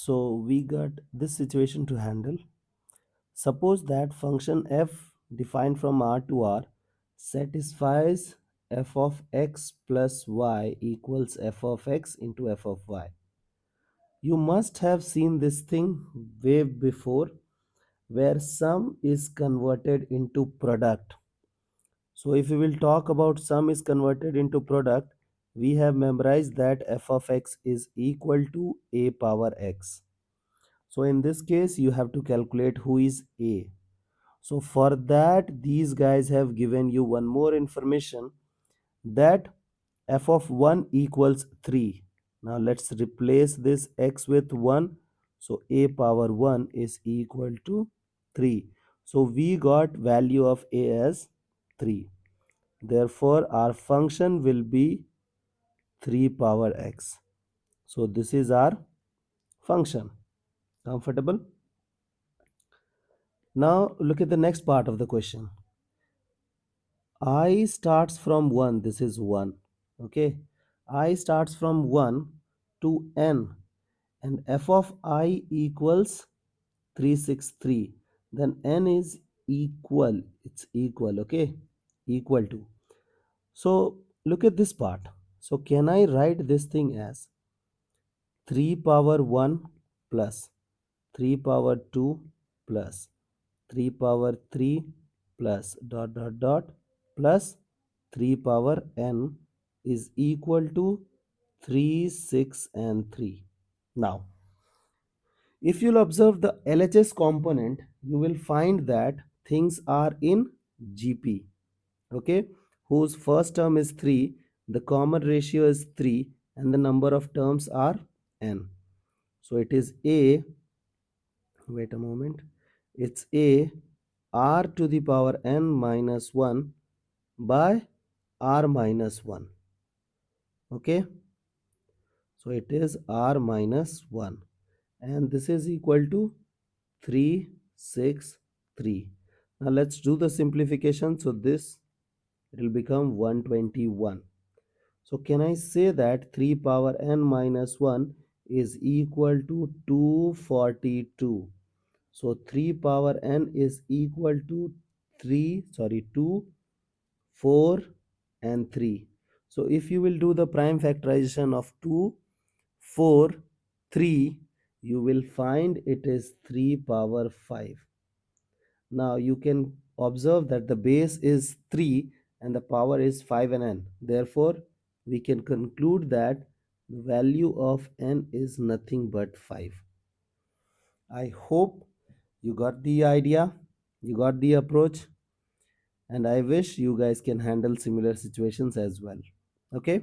So we got this situation to handle. Suppose that function f defined from R to R satisfies f of x plus y equals f of x into f of y. You must have seen this thing way before where sum is converted into product. So if we will talk about sum is converted into product, we have memorized that f of x is equal to a power x. So in this case, you have to calculate who is a. So for that, these guys have given you one more information that f of 1 equals 3. Now let's replace this x with 1. So a power 1 is equal to 3. So we got value of a as 3. Therefore, our function will be 3 power x. So this is our function. Comfortable? Now look at the next part of the question. I starts from 1. This is 1. Okay. I starts from 1 to n and f of I equals 363. Then n is equal. It's equal. Okay. Equal to. So look at this part. So can I write this thing as 3 power 1 plus 3 power 2 plus 3 power 3 plus dot dot dot plus 3 power n is equal to 3, 6 and 3. Now, if you'll observe the LHS component, you will find that things are in GP, okay, whose first term is 3, the common ratio is 3 and the number of terms are n. So it is a, wait a moment, it's a r to the power n minus 1 by r minus 1. Okay, so it is r minus 1 and this is equal to 3, 6, 3. Now let's do the simplification. So this it will become 121. So can I say that 3 power n minus 1 is equal to 242. So 3 power n is equal to 2, 4 and 3. So if you will do the prime factorization of 2, 4, 3, you will find it is 3 power 5. Now you can observe that the base is 3 and the power is 5 and n. Therefore, we can conclude that the value of n is nothing but 5. I hope you got the idea, you got the approach, and I wish you guys can handle similar situations as well. Okay?